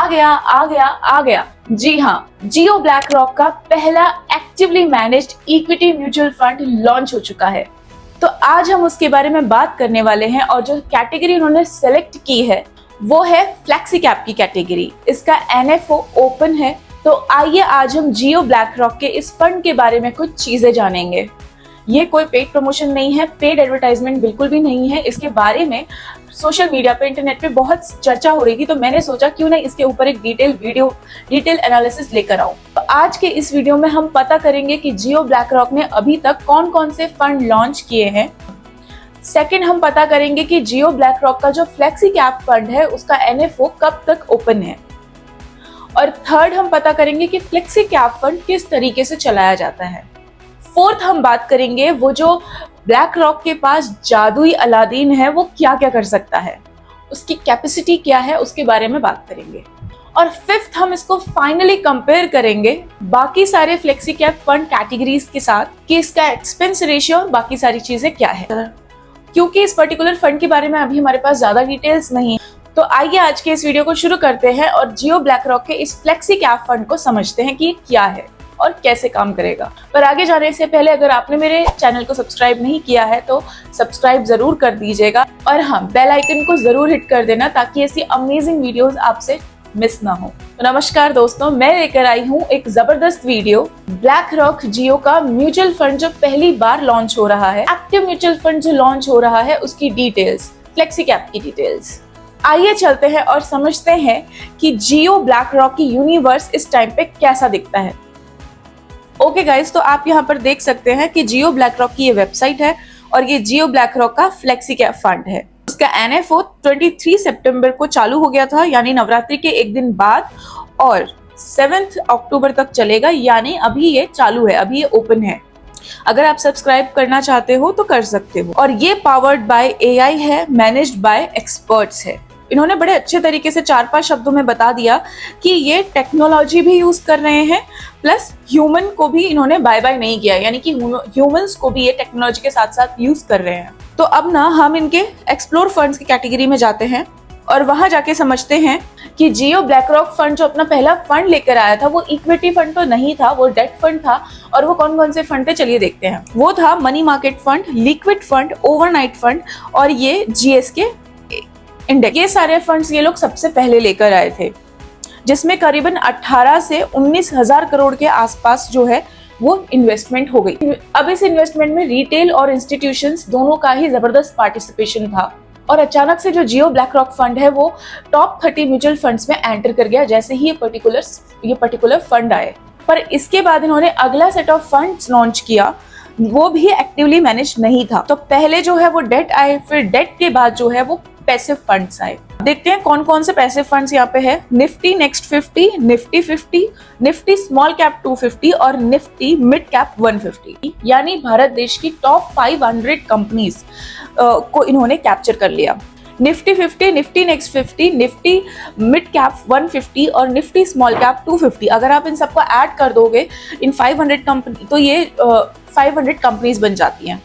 आ गया। जी हाँ, जियो BlackRock का पहला actively managed equity mutual fund launch हो चुका है। तो आज हम उसके बारे में बात करने वाले हैं और जो कैटेगरी उन्होंने सेलेक्ट की है वो है फ्लेक्सी कैप की कैटेगरी। इसका NFO ओपन है। तो आइए आज हम जियो ब्लैक रॉक के इस फंड के बारे में कुछ चीजें जानेंगे। ये कोई पेड प्रमोशन नहीं है, पेड एडवर्टाइजमेंट बिल्कुल भी नहीं है। इसके बारे में सोशल मीडिया पे, इंटरनेट पे बहुत चर्चा हो रही थी, तो मैंने सोचा क्यों ना इसके ऊपर एक डिटेल एनालिसिस लेकर आऊं। तो आज के इस वीडियो में हम पता करेंगे कि जियो ब्लैक रॉक ने अभी तक कौन कौन से फंड लॉन्च किए हैं। सेकंड, हम पता करेंगे कि जियो ब्लैक रॉक का जो फ्लेक्सी कैप फंड है उसका NFO कब तक ओपन है। और थर्ड, हम पता करेंगे कि फ्लेक्सी कैप फंड किस तरीके से चलाया जाता है। फोर्थ, हम बात करेंगे वो जो ब्लैक रॉक के पास जादुई अलादीन है वो क्या क्या कर सकता है, उसकी कैपेसिटी क्या है, उसके बारे में बात करेंगे। और फिफ्थ, हम इसको फाइनली कंपेयर करेंगे बाकी सारे फ्लेक्सी कैप फंड कैटेगरीज के साथ कि इसका एक्सपेंस रेशियो और बाकी सारी चीजें क्या है। क्योंकि इस पर्टिकुलर फंड के बारे में अभी हमारे पास ज्यादा डिटेल्स नहीं, तो आइए आज के इस वीडियो को शुरू करते हैं और जियो ब्लैक रॉक के इस फ्लेक्सी कैप फंड को समझते हैं कि ये क्या है और कैसे काम करेगा। पर आगे जाने से पहले अगर आपने मेरे चैनल को सब्सक्राइब नहीं किया है तो सब्सक्राइब जरूर कर दीजिएगा और हाँ, बेल आइकन को जरूर हिट कर देना ताकि ऐसी अमेजिंग वीडियोस आपसे मिस ना हो। तो नमस्कार दोस्तों, मैं लेकर आई हूँ एक जबरदस्त वीडियो ब्लैक रॉक जियो का म्यूचुअल फंड जो पहली बार लॉन्च हो रहा है, एक्टिव म्यूचुअल फंड जो लॉन्च हो रहा है उसकी डिटेल्स, फ्लेक्सी कैप की डिटेल्स। आइए चलते हैं और समझते हैं कि जियो ब्लैक रॉक की यूनिवर्स इस टाइम पे कैसा दिखता है। ओके गाइस, तो आप यहाँ पर देख सकते हैं कि जियो ब्लैक रॉक की ये वेबसाइट है और ये जियो ब्लैक रॉक का फ्लेक्सी कैप फंड है। उसका NFO 23 सितंबर को चालू हो गया था, यानी नवरात्रि के एक दिन बाद, और 7 अक्टूबर तक चलेगा, यानी अभी ये चालू है, अभी ये ओपन है। अगर आप सब्सक्राइब करना चाहते हो तो कर सकते हो। और ये पावर्ड बाय AI है, मैनेज्ड बाय एक्सपर्ट्स है। इन्होंने बड़े अच्छे तरीके से 4-5 शब्दों में बता दिया कि ये टेक्नोलॉजी भी यूज कर रहे हैं, प्लस ह्यूमन को भी इन्होंने बाय बाय नहीं किया, यानी कि ह्यूमंस को भी ये टेक्नोलॉजी के साथ साथ यूज कर रहे हैं। तो अब ना हम इनके एक्सप्लोर फंड्स की कैटेगरी में जाते हैं और वहां जाके समझते हैं कि जियो ब्लैक रॉक फंड जो अपना पहला फंड लेकर आया था वो इक्विटी फंड तो नहीं था, वो डेट फंड था। और वो कौन कौन से फंड थे चलिए देखते हैं। वो था money market fund, liquid fund, overnight fund और ये GSK इंडेक्स। ये सारे फंड्स ये लोग सबसे पहले लेकर आए थे, जिसमें करीबन 18 से 19,000 करोड़ के आसपास जो है वो इन्वेस्टमेंट हो गई। अब इस इन्वेस्टमेंट में रिटेल और इंस्टीट्यूशंस दोनों का ही जबरदस्त पार्टिसिपेशन था और अचानक से जो जियो ब्लैक रॉक फंड है वो टॉप 30 म्यूचुअल फंड्स में एंटर कर गया जैसे ही ये पर्टिकुलर फंड आए। पर इसके बाद इन्होंने अगला सेट ऑफ फंड्स लॉन्च किया, वो भी एक्टिवली मैनेज नहीं था। तो पहले जो है वो डेट आए, फिर डेट के बाद जो है वो पैसिव फंड्स आए। देखते हैं कौन कौन से पैसिव फंड्स यहाँ पे है। Nifty next 50, Nifty 50, Nifty small cap 250 और निफ्टी मिड कैप 150, यानी भारत देश की टॉप 500 कंपनीज को इन्होंने कैप्चर कर लिया। Nifty 50, Nifty next 50, Nifty mid cap 150 और निफ्टी स्मॉल कैप 250, अगर आप इन सबको ऐड कर दोगे इन 500 कंपनी तो ये 500 कंपनीज बन जाती हैं।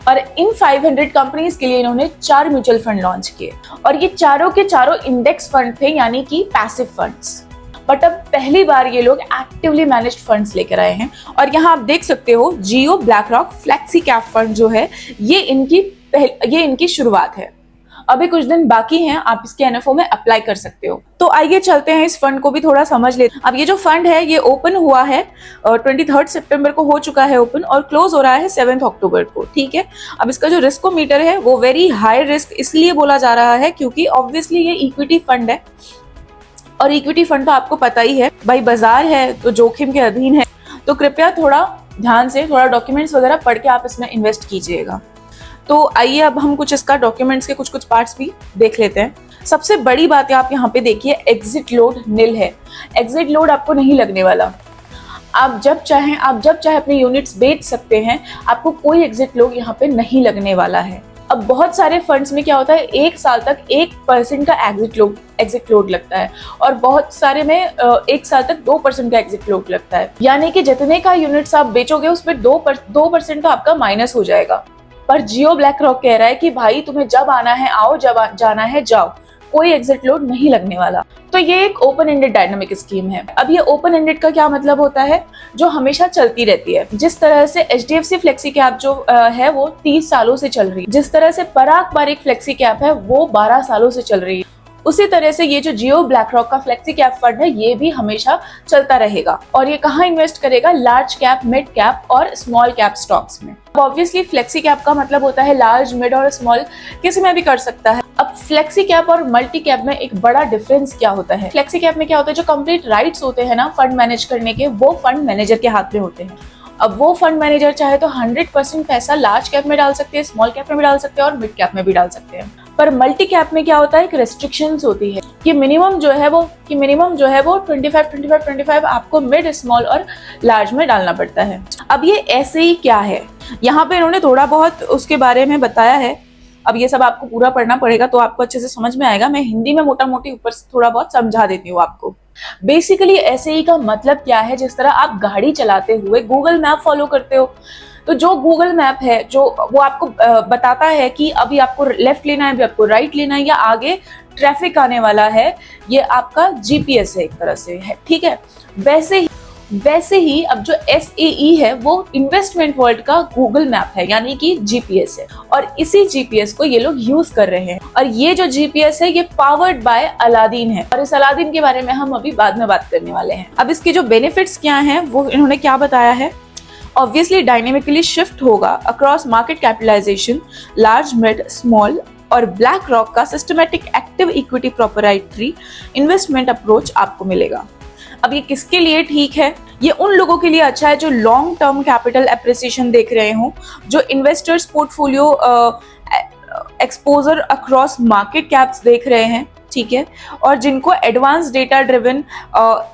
और इन 500 कंपनीज के लिए इन्होंने 4 म्यूचुअल फंड लॉन्च किए और ये चारों के चारों इंडेक्स फंड थे, यानी कि पैसिव फंड्स। बट अब पहली बार ये लोग एक्टिवली मैनेज्ड फंड्स लेकर आए हैं और यहाँ आप देख सकते हो Jio BlackRock flexi cap fund जो है ये इनकी शुरुआत है। अभी कुछ दिन बाकी हैं, आप इसके NFO में अप्लाई कर सकते हो। तो आइए चलते हैं इस फंड को भी थोड़ा समझ लेते हैं। अब ये जो फंड है ये ओपन हुआ है 23 सितंबर को हो चुका है ओपन और क्लोज हो रहा है 7 अक्टूबर को, ठीक है। अब इसका जो रिस्कोमीटर है वो वेरी हाई रिस्क इसलिए बोला जा रहा है क्योंकि ऑब्वियसली ये इक्विटी फंड है और इक्विटी फंड तो आपको पता ही है भाई, बाजार है तो जोखिम के अधीन है। तो कृपया थोड़ा ध्यान से थोड़ा डॉक्यूमेंट्स वगैरह पढ़ के आप इसमें इन्वेस्ट कीजिएगा। तो आइए अब हम कुछ इसका डॉक्यूमेंट्स के कुछ पार्ट्स भी देख लेते हैं। सबसे बड़ी बात है आप यहाँ पे देखिए, एग्जिट लोड निल है। एग्जिट लोड आपको नहीं लगने वाला। आप जब चाहें अपने यूनिट्स बेच सकते हैं, आपको कोई एग्जिट लोड यहाँ पे नहीं लगने वाला है। अब बहुत सारे फंड्स में क्या होता है, 1 साल तक 1% का एग्जिट लोड लगता है और बहुत सारे में 1 साल तक 2% का एग्जिट लोड लगता है, यानी कि जितने का यूनिट्स आप बेचोगे उसमें 2% तो आपका माइनस हो जाएगा। पर जियो ब्लैक रॉक कह रहा है कि भाई तुम्हें जब आना है आओ, जब जाना है जाओ, कोई एग्जिट लोड नहीं लगने वाला। तो ये एक ओपन एंडेड डायनामिक स्कीम है। अब ये ओपन एंडेड का क्या मतलब होता है? जो हमेशा चलती रहती है। जिस तरह से HDFC फ्लेक्सी कैप जो है वो 30 सालों से चल रही है, जिस तरह से पराग पारिक फ्लेक्सी कैप है वो 12 सालों से चल रही है, उसी तरह से ये जो जियो ब्लैक रॉक का फ्लेक्सी कैप फंड है ये भी हमेशा चलता रहेगा। और ये कहाँ इन्वेस्ट करेगा? लार्ज कैप, मिड कैप और स्मॉल कैप स्टॉक्स में। ऑब्वियसली फ्लेक्सी कैप का मतलब होता है लार्ज, मिड और स्मॉल किसी में भी कर सकता है। अब फ्लेक्सी कैप और मल्टी कैप में एक बड़ा डिफरेंस क्या होता है? फ्लेक्सी कैप में क्या होता है, जो कंप्लीट राइट्स होते हैं ना फंड मैनेज करने के, वो फंड मैनेजर के हाथ में होते हैं। अब वो फंड मैनेजर चाहे तो 100% पैसा लार्ज कैप में डाल सकते हैं, स्मॉल कैप में भी डाल सकते हैं और मिड कैप में भी डाल सकते हैं। पर मल्टी कैप में क्या होता है, एक रेस्ट्रिक्शंस होती है कि मिनिमम जो है वो 25 आपको मिड, स्मॉल और लार्ज में डालना पड़ता है। अब ये ऐसे ही क्या है, यहाँ पे इन्होंने थोड़ा बहुत उसके बारे में बताया है। अब ये सब आपको पूरा पढ़ना पड़ेगा तो आपको अच्छे से समझ में आएगा। मैं हिंदी में मोटा मोटी ऊपर से थोड़ा बहुत समझा देती हूँ आपको। बेसिकली एसएई का मतलब क्या है? जिस तरह आप गाड़ी चलाते हुए गूगल मैप फॉलो करते हो, तो जो गूगल मैप है जो वो आपको बताता है कि अभी आपको लेफ्ट लेना है, अभी आपको राइट लेना है, या आगे ट्रैफिक आने वाला है, ये आपका जीपीएस है एक तरह से है, ठीक है। वैसे ही अब जो एसएई है वो इन्वेस्टमेंट वर्ल्ड का गूगल मैप है, यानी कि जीपीएस है। और इसी जीपीएस को ये लोग यूज कर रहे हैं। और ये जो जीपीएस है ये पावर्ड बाय अलादीन है, और इस अलादीन के बारे में हम अभी बाद में बात करने वाले हैं। अब इसके जो बेनिफिट्स क्या हैं वो इन्होंने क्या बताया है। ऑब्वियसली डायनेमिकली शिफ्ट होगा across market capitalisation, large, mid, small और ब्लैक रॉक का systematic active equity proprietary investment approach आपको मिलेगा। अब ये किसके लिए ठीक है? ये उन लोगों के लिए अच्छा है जो लॉन्ग टर्म कैपिटल एप्रिसिएशन देख रहे हो, जो investors portfolio exposure across market caps देख रहे हैं, ठीक है, और जिनको advance data driven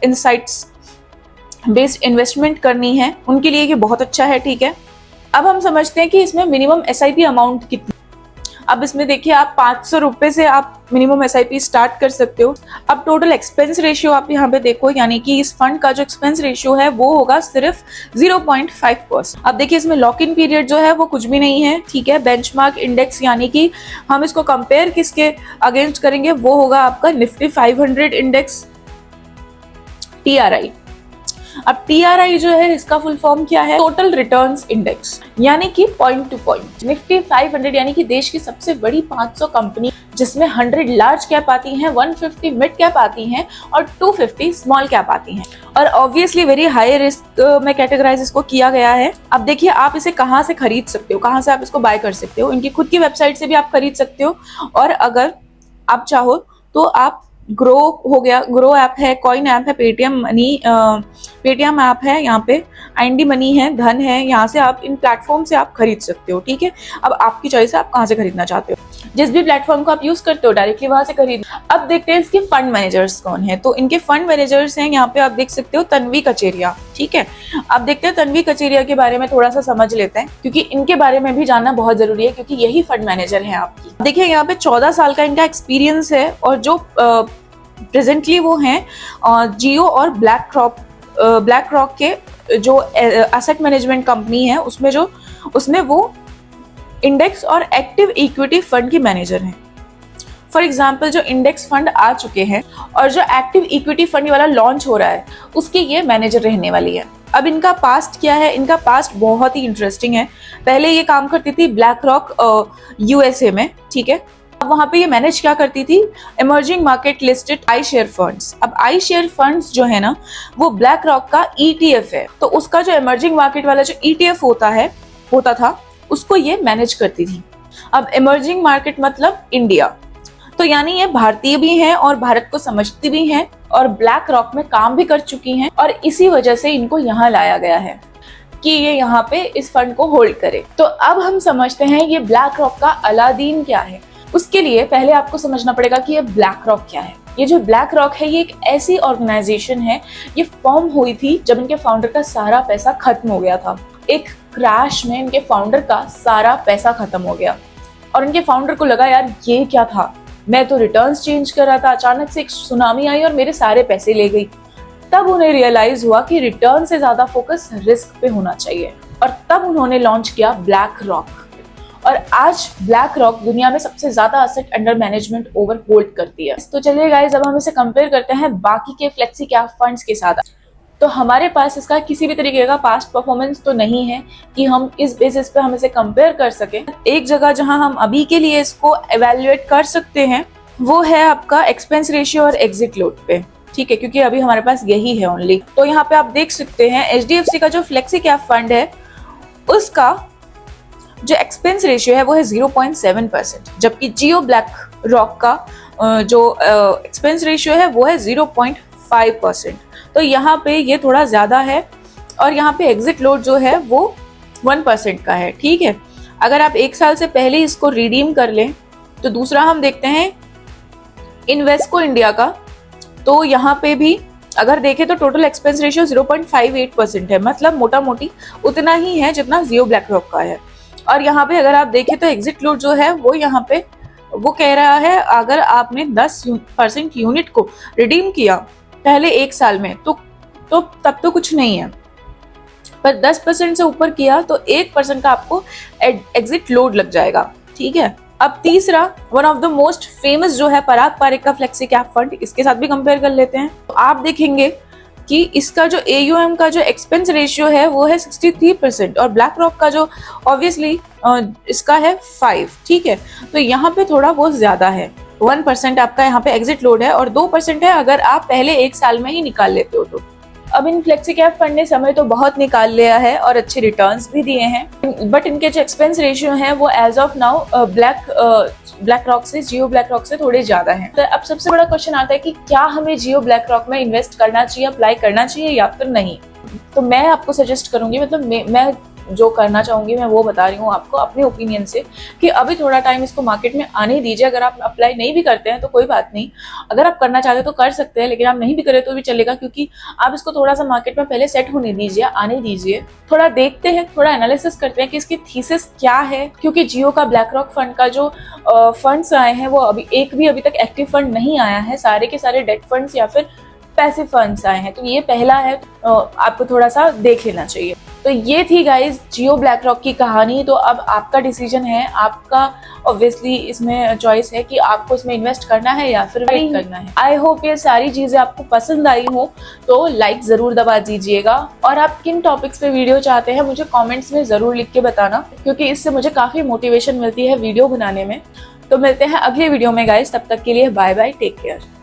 insights based investment करनी है, उनके लिए ये बहुत अच्छा है, ठीक है। अब हम समझते हैं कि इसमें मिनिमम एसआईपी अमाउंट कितनी। अब इसमें देखिए आप 500 रुपए से आप मिनिमम एसआईपी स्टार्ट कर सकते हो। अब टोटल एक्सपेंस रेशियो आप यहाँ पे देखो, यानी कि इस फंड का जो एक्सपेंस रेशियो है वो होगा सिर्फ 0.5%। अब देखिए इसमें लॉक इन पीरियड जो है वो कुछ भी नहीं है, ठीक है। बेंचमार्क इंडेक्स, यानी कि हम इसको कंपेयर किसके अगेंस्ट करेंगे, वो होगा आपका निफ्टी 500 इंडेक्स, TRI। अब TRI जो है इसका फुल फॉर्म क्या है? टोटल रिटर्न्स इंडेक्स, यानी कि पॉइंट टू पॉइंट। निफ्टी 500 यानी कि देश की सबसे बड़ी 500 कंपनी, जिसमें 100 लार्ज कैप आती हैं, 150 मिड कैप आती हैं और 250 स्मॉल कैप आती हैं। और ऑब्वियसली वेरी हाई रिस्क में कैटेगराइज इसको किया गया है। अब देखिए आप इसे कहाँ से खरीद सकते हो, कहाँ से आप इसको बाय कर सकते हो। इनकी खुद की वेबसाइट से भी आप खरीद सकते हो, और अगर आप चाहो तो आप ग्रो हो गया, ग्रो ऐप है, कॉइन ऐप है, पेटीएम ऐप है, यहाँ पे IND मनी है, धन है, यहाँ से आप इन प्लेटफॉर्म से आप खरीद सकते हो, ठीक है। अब आपकी चॉइस है आप कहाँ से खरीदना चाहते हो। जिस भी प्लेटफॉर्म को आप यूज करते हो डायरेक्टली वहां से खरीद। अब देखते हैं इसके फंड मैनेजर्स कौन है। तो इनके फंड मैनेजर्स हैं, यहाँ पे आप देख सकते हो तन्वी कचेरिया, ठीक है। अब देखते हैं तन्वी कचेरिया के बारे में थोड़ा सा समझ लेते हैं, क्योंकि इनके बारे में भी जानना बहुत जरूरी है, क्योंकि यही फंड मैनेजर है आपकी। देखिए यहाँ पे 14 साल का इनका एक्सपीरियंस है, और जो प्रेजेंटली वो हैं जियो और ब्लैक रॉक के जो एसेट मैनेजमेंट कंपनी है उसमें वो इंडेक्स और एक्टिव इक्विटी फंड की मैनेजर हैं। फॉर एग्जाम्पल जो इंडेक्स फंड आ चुके हैं और जो एक्टिव इक्विटी फंड वाला लॉन्च हो रहा है उसकी ये मैनेजर रहने वाली है। अब इनका पास्ट क्या है? इनका पास्ट बहुत ही इंटरेस्टिंग है। पहले ये काम करती थी ब्लैक रॉक USA में, ठीक है। अब वहां पे ये मैनेज क्या करती थी? Emerging market listed I share funds. अब आई शेयर फंड्स जो है ना वो ब्लैक रॉक का ETF है, तो उसका जो इमर्जिंग मार्केट वाला जो ETF होता था उसको ये मैनेज करती थी। अब इमर्जिंग मार्केट मतलब इंडिया, तो यानी ये भारतीय भी हैं और भारत को समझती भी हैं और ब्लैक रॉक में काम भी कर चुकी हैं, और इसी वजह से इनको यहाँ लाया गया है कि ये यहाँ पे इस फंड को होल्ड करे। तो अब हम समझते हैं ये ब्लैक रॉक का अलादीन क्या है। उसके लिए पहले आपको समझना पड़ेगा कि ये ब्लैक रॉक क्या है। ये जो ब्लैक रॉक है ये एक ऐसी ऑर्गेनाइजेशन है, ये फॉर्म हुई थी जब इनके फाउंडर का सारा पैसा खत्म हो गया था। एक क्रैश में इनके फाउंडर का सारा पैसा खत्म हो गया, और इनके फाउंडर को लगा यार ये क्या था, मैं तो रिटर्न्स चेंज कर रहा था, अचानक से एक सुनामी आई और मेरे सारे पैसे ले गई। तब उन्हें रियलाइज हुआ कि रिटर्न से ज्यादा फोकस रिस्क पे होना चाहिए, और तब उन्होंने लॉन्च किया ब्लैक रॉक। और आज ब्लैक रॉक दुनिया में सबसे ज्यादा asset under management over hold करती है। तो चलिए गाइस, अब हम इसे कंपेयर करते हैं बाकी के फ्लेक्सी कैप फंड्स के साथ। तो हमारे पास इसका किसी भी तरीके का पास्ट परफॉर्मेंस तो नहीं है कि हम इस बेसिस पे हम इसे कंपेयर कर सकें। एक जगह जहां हम अभी के लिए इसको एवेल्युएट कर सकते हैं वो है आपका एक्सपेंस रेशियो और एग्जिट लोड पे, ठीक है, क्योंकि अभी हमारे पास यही है ओनली। तो यहाँ पे आप देख सकते हैं एचडीएफसी का जो फ्लेक्सी कैप फंड है उसका जो एक्सपेंस रेशियो है वो है 0.7%, जबकि जियो ब्लैक रॉक का जो एक्सपेंस रेशियो है वो है 0.5%। तो यहाँ पे ये थोड़ा ज्यादा है और यहाँ पे एग्जिट लोड जो है वो 1% का है, ठीक है। अगर आप 1 साल से पहले इसको रिडीम कर लें तो दूसरा हम देखते हैं इन्वेस्को इंडिया का। तो यहाँ पे भी अगर देखें तो टोटल एक्सपेंस रेशियो 0.58% है, मतलब मोटा मोटी उतना ही है जितना जियो ब्लैक रॉक का है। और यहाँ पे अगर आप देखें तो एग्जिट लोड जो है वो यहाँ पे वो कह रहा है अगर आपने 10% यूनिट को रिडीम किया पहले 1 साल में तो तब तो कुछ नहीं है, पर 10% से ऊपर किया तो 1% का आपको एग्जिट लोड लग जाएगा, ठीक है। अब तीसरा one of the most famous जो है पराग पारेख का फ्लेक्सी कैप फंड, इसके साथ भी कंपेयर कर लेते हैं। तो आप देखेंगे कि इसका जो AUM का जो एक्सपेंस रेशियो है वो है 63% और ब्लैक रॉक का जो ऑब्वियसली इसका है 5, ठीक है। तो यहाँ पे थोड़ा वो ज्यादा है, 1% आपका यहाँ पे एग्जिट लोड है और 2% है अगर आप पहले 1 साल में ही निकाल लेते हो तो। अब इन फ्लेक्सी कैप फंड ने समय तो बहुत निकाल लिया है और अच्छे रिटर्न्स भी दिए हैं, बट इनके जो एक्सपेंस रेशियो हैं वो as of now BlackRock से, जियो ब्लैक रॉक से थोड़े ज्यादा हैं। तो अब सबसे बड़ा क्वेश्चन आता है कि क्या हमें जियो ब्लैक रॉक में इन्वेस्ट करना चाहिए, अप्लाई करना चाहिए या फिर नहीं। तो मैं आपको सजेस्ट करूंगी, मतलब मैं जो करना चाहूंगी मैं वो बता रही हूँ आपको अपने ओपिनियन से, कि अभी थोड़ा टाइम इसको मार्केट में आने दीजिए। अगर आप अप्लाई नहीं भी करते हैं तो कोई बात नहीं, अगर आप करना चाहते तो कर सकते हैं, लेकिन आप नहीं भी करें तो भी चलेगा, क्योंकि आप इसको थोड़ा सा मार्केट में पहले सेट होने दीजिए, आने दीजिए, थोड़ा देखते हैं, थोड़ा एनालिसिस करते हैं कि इसकी थीसिस क्या है। क्योंकि जियो का ब्लैक रॉक फंड का जो फंड्स आए हैं वो अभी तक एक्टिव फंड नहीं आया है, सारे के सारे डेट फंड्स या फिर पैसिव फंड्स आए हैं। तो ये पहला है, आपको थोड़ा सा देख लेना चाहिए। तो ये थी गाइज जियो ब्लैक रॉक की कहानी। तो अब आपका डिसीजन है, आपका ऑब्वियसली इसमें चॉइस है कि आपको इसमें इन्वेस्ट करना है या फिर वेट करना है। आई होप ये सारी चीजें आपको पसंद आई हो, तो लाइक जरूर दबा दीजिएगा और आप किन टॉपिक्स पे वीडियो चाहते हैं मुझे कमेंट्स में जरूर लिख के बताना, क्योंकि इससे मुझे काफी मोटिवेशन मिलती है वीडियो बनाने में। तो मिलते हैं अगले वीडियो में गाइज, तब तक के लिए बाय बाय, टेक केयर।